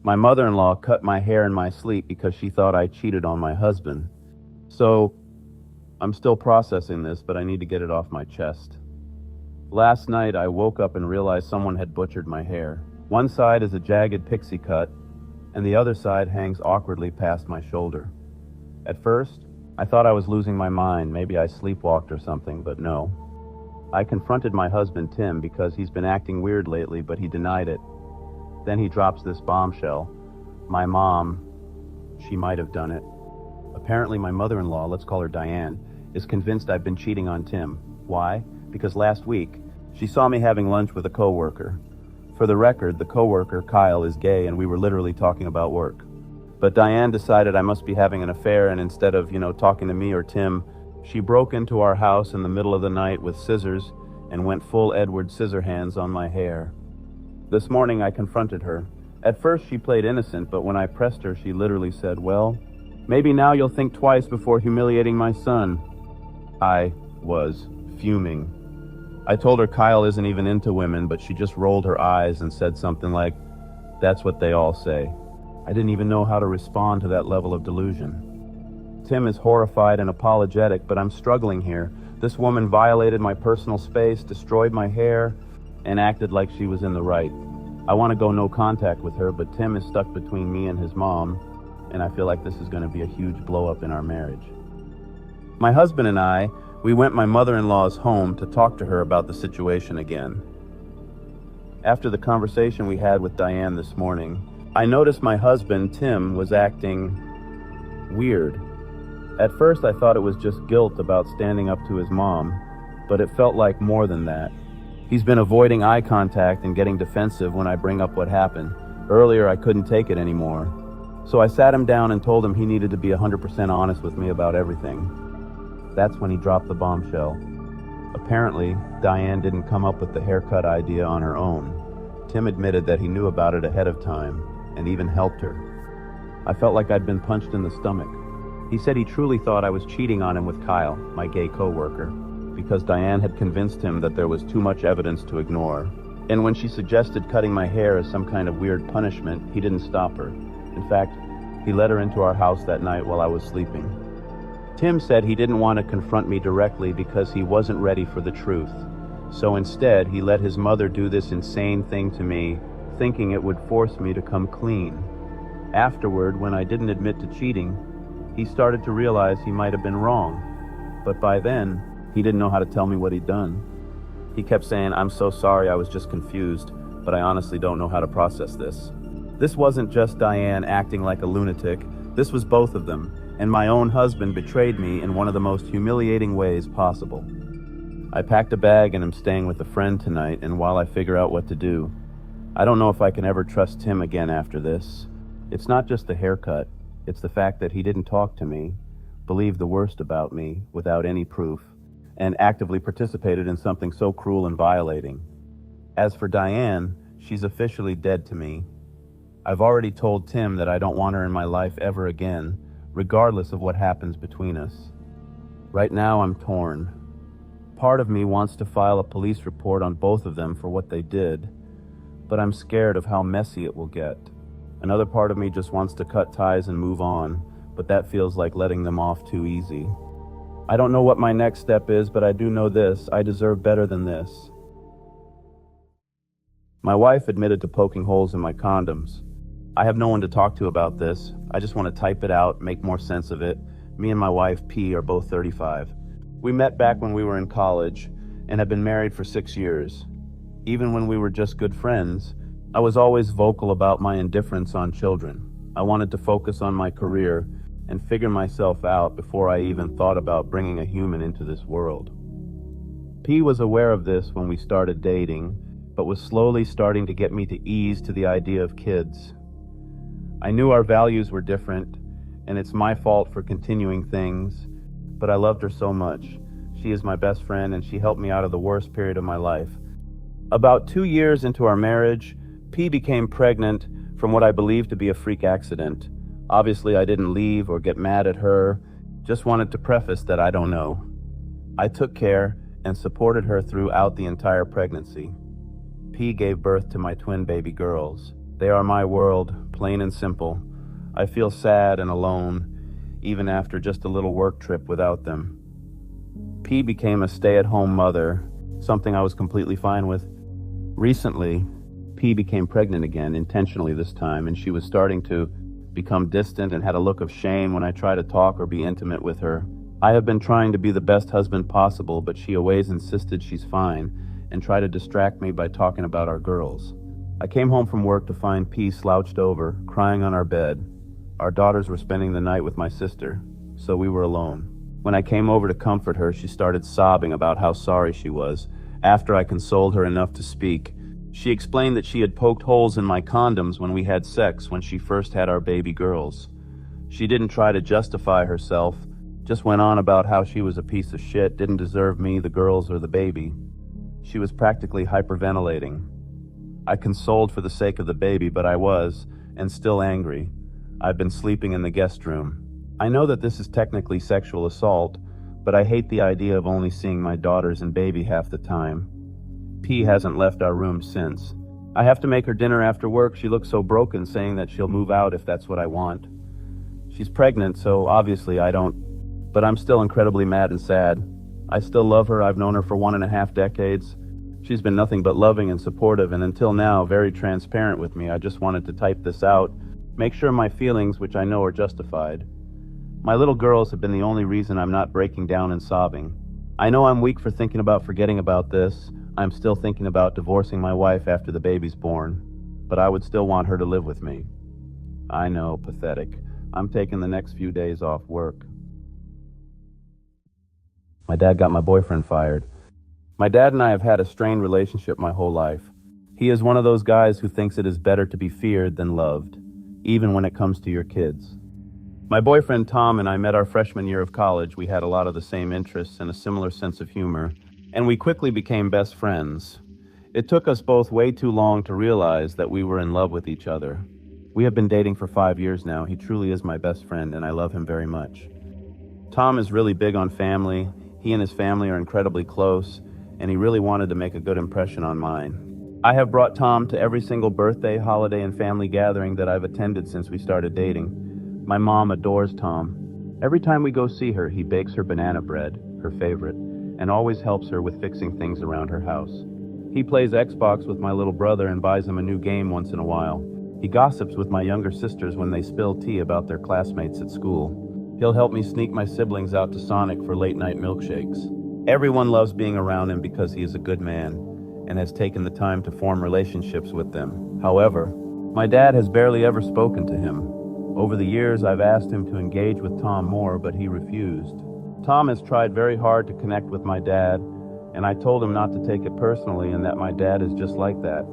My mother-in-law cut my hair in my sleep because she thought I cheated on my husband. So, I'm still processing this, but I need to get it off my chest. Last night, I woke up and realized someone had butchered my hair. One side is a jagged pixie cut, and the other side hangs awkwardly past my shoulder. At first, I thought I was losing my mind, maybe I sleepwalked or something, but no. I confronted my husband, Tim, because he's been acting weird lately, but he denied it. Then he drops this bombshell. My mom, she might have done it. Apparently my mother-in-law, let's call her Diane, is convinced I've been cheating on Tim. Why? Because last week, she saw me having lunch with a coworker. For the record, the coworker, Kyle, is gay, and we were literally talking about work. But Diane decided I must be having an affair, and instead of, talking to me or Tim, she broke into our house in the middle of the night with scissors and went full Edward Scissorhands on my hair. This morning I confronted her. At first she played innocent, but when I pressed her, she literally said, "Well, maybe now you'll think twice before humiliating my son." I was fuming. I told her Kyle isn't even into women, but she just rolled her eyes and said something like, "That's what they all say." I didn't even know how to respond to that level of delusion. Tim is horrified and apologetic, but I'm struggling here. This woman violated my personal space, destroyed my hair, and acted like she was in the right. I want to go no contact with her, but Tim is stuck between me and his mom, and I feel like this is going to be a huge blow-up in our marriage. My husband and I, we went my mother-in-law's home to talk to her about the situation again. After the conversation we had with Diane this morning, I noticed my husband, Tim, was acting weird. At first I thought it was just guilt about standing up to his mom, but it felt like more than that. He's been avoiding eye contact and getting defensive when I bring up what happened. Earlier I couldn't take it anymore. So I sat him down and told him he needed to be 100% honest with me about everything. That's when he dropped the bombshell. Apparently, Diane didn't come up with the haircut idea on her own. Tim admitted that he knew about it ahead of time and even helped her. I felt like I'd been punched in the stomach. He said he truly thought I was cheating on him with Kyle, my gay coworker, because Diane had convinced him that there was too much evidence to ignore. And when she suggested cutting my hair as some kind of weird punishment, he didn't stop her. In fact, he let her into our house that night while I was sleeping. Tim said he didn't want to confront me directly because he wasn't ready for the truth. So instead, he let his mother do this insane thing to me, thinking it would force me to come clean. Afterward, when I didn't admit to cheating, he started to realize he might have been wrong. But by then, he didn't know how to tell me what he'd done. He kept saying, "I'm so sorry, I was just confused, but I honestly don't know how to process this." This wasn't just Diane acting like a lunatic, this was both of them, and my own husband betrayed me in one of the most humiliating ways possible. I packed a bag and am staying with a friend tonight, and while I figure out what to do, I don't know if I can ever trust Tim again after this. It's not just the haircut, it's the fact that he didn't talk to me, believed the worst about me without any proof, and actively participated in something so cruel and violating. As for Diane, she's officially dead to me. I've already told Tim that I don't want her in my life ever again, regardless of what happens between us. Right now I'm torn. Part of me wants to file a police report on both of them for what they did, but I'm scared of how messy it will get. Another part of me just wants to cut ties and move on, but that feels like letting them off too easy. I don't know what my next step is, but I do know this: I deserve better than this. My wife admitted to poking holes in my condoms. I have no one to talk to about this. I just want to type it out, make more sense of it. Me and my wife, P, are both 35. We met back when we were in college and have been married for 6 years. Even when we were just good friends, I was always vocal about my indifference on children. I wanted to focus on my career and figure myself out before I even thought about bringing a human into this world. P was aware of this when we started dating, but was slowly starting to get me to ease to the idea of kids. I knew our values were different, and it's my fault for continuing things, but I loved her so much. She is my best friend, and she helped me out of the worst period of my life. About 2 years into our marriage, P became pregnant from what I believe to be a freak accident. Obviously, I didn't leave or get mad at her, just wanted to preface that I don't know. I took care and supported her throughout the entire pregnancy. P gave birth to my twin baby girls. They are my world, plain and simple. I feel sad and alone, even after just a little work trip without them. P became a stay-at-home mother, something I was completely fine with. Recently, P became pregnant again, intentionally this time, and she was starting to become distant and had a look of shame when I tried to talk or be intimate with her. I have been trying to be the best husband possible, but she always insisted she's fine and tried to distract me by talking about our girls. I came home from work to find P slouched over, crying on our bed. Our daughters were spending the night with my sister, so we were alone. When I came over to comfort her, she started sobbing about how sorry she was. After I consoled her enough to speak, she explained that she had poked holes in my condoms when we had sex when she first had our baby girls. She didn't try to justify herself, just went on about how she was a piece of shit, didn't deserve me, the girls, or the baby. She was practically hyperventilating. I consoled for the sake of the baby, but I was, and still angry. I've been sleeping in the guest room. I know that this is technically sexual assault, but I hate the idea of only seeing my daughters and baby half the time. P hasn't left our room since. I have to make her dinner after work. She looks so broken, saying that she'll move out if that's what I want. She's pregnant, so obviously I don't, but I'm still incredibly mad and sad. I still love her. I've known her for 1.5 decades. She's been nothing but loving and supportive, and until now, very transparent with me. I just wanted to type this out, make sure my feelings, which I know are justified. My little girls have been the only reason I'm not breaking down and sobbing. I know I'm weak for thinking about forgetting about this. I'm still thinking about divorcing my wife after the baby's born, but I would still want her to live with me. I know, pathetic. I'm taking the next few days off work. My dad got my boyfriend fired. My dad and I have had a strained relationship my whole life. He is one of those guys who thinks it is better to be feared than loved, even when it comes to your kids. My boyfriend Tom and I met our freshman year of college. We had a lot of the same interests and a similar sense of humor, and we quickly became best friends. It took us both way too long to realize that we were in love with each other. We have been dating for 5 years now. He truly is my best friend, and I love him very much. Tom is really big on family. He and his family are incredibly close, and he really wanted to make a good impression on mine. I have brought Tom to every single birthday, holiday, and family gathering that I've attended since we started dating. My mom adores Tom. Every time we go see her, he bakes her banana bread, her favorite, and always helps her with fixing things around her house. He plays Xbox with my little brother and buys him a new game once in a while. He gossips with my younger sisters when they spill tea about their classmates at school. He'll help me sneak my siblings out to Sonic for late-night milkshakes. Everyone loves being around him because he is a good man and has taken the time to form relationships with them. However, my dad has barely ever spoken to him. Over the years, I've asked him to engage with Tom more, but he refused. Tom has tried very hard to connect with my dad, and I told him not to take it personally and that my dad is just like that.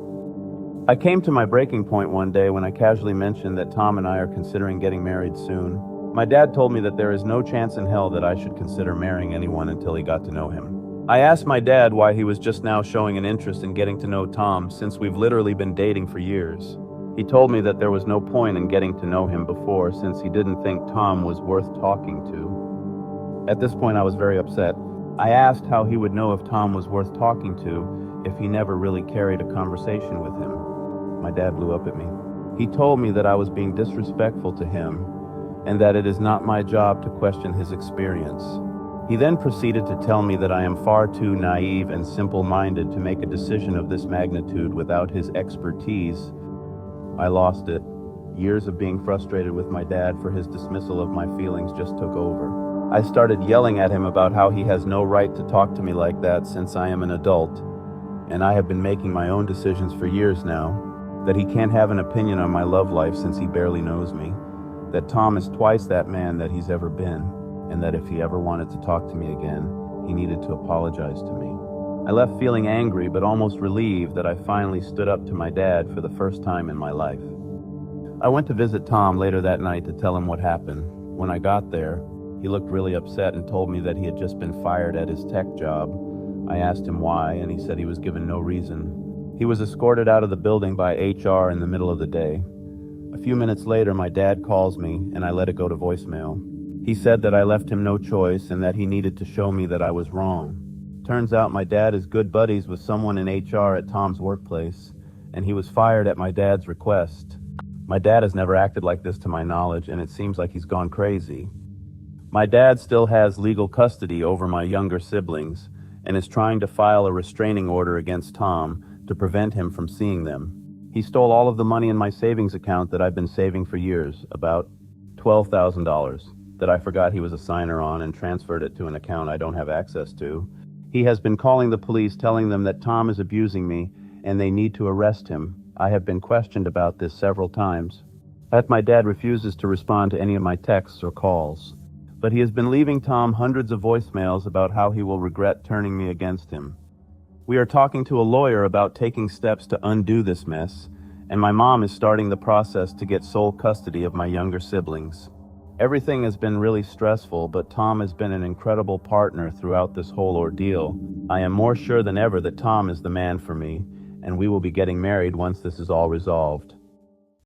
I came to my breaking point one day when I casually mentioned that Tom and I are considering getting married soon. My dad told me that there is no chance in hell that I should consider marrying anyone until he got to know him. I asked my dad why he was just now showing an interest in getting to know Tom since we've literally been dating for years. He told me that there was no point in getting to know him before since he didn't think Tom was worth talking to. At this point, I was very upset. I asked how he would know if Tom was worth talking to if he never really carried a conversation with him. My dad blew up at me. He told me that I was being disrespectful to him and that it is not my job to question his experience. He then proceeded to tell me that I am far too naive and simple-minded to make a decision of this magnitude without his expertise. I lost it. Years of being frustrated with my dad for his dismissal of my feelings just took over. I started yelling at him about how he has no right to talk to me like that since I am an adult, and I have been making my own decisions for years now, that he can't have an opinion on my love life since he barely knows me, that Tom is twice that man that he's ever been, and that if he ever wanted to talk to me again, he needed to apologize to me. I left feeling angry but almost relieved that I finally stood up to my dad for the first time in my life. I went to visit Tom later that night to tell him what happened. When I got there, he looked really upset and told me that he had just been fired at his tech job. I asked him why, and he said he was given no reason. He was escorted out of the building by HR in the middle of the day. A few minutes later, my dad calls me, and I let it go to voicemail. He said that I left him no choice and that he needed to show me that I was wrong. Turns out my dad is good buddies with someone in HR at Tom's workplace, and he was fired at my dad's request. My dad has never acted like this to my knowledge, and it seems like he's gone crazy. My dad still has legal custody over my younger siblings and is trying to file a restraining order against Tom to prevent him from seeing them. He stole all of the money in my savings account that I've been saving for years, about $12,000, that I forgot he was a signer on, and transferred it to an account I don't have access to. He has been calling the police, telling them that Tom is abusing me and they need to arrest him. I have been questioned about this several times. But my dad refuses to respond to any of my texts or calls. But he has been leaving Tom hundreds of voicemails about how he will regret turning me against him. We are talking to a lawyer about taking steps to undo this mess, and my mom is starting the process to get sole custody of my younger siblings. Everything has been really stressful, but Tom has been an incredible partner throughout this whole ordeal. I am more sure than ever that Tom is the man for me, and we will be getting married once this is all resolved.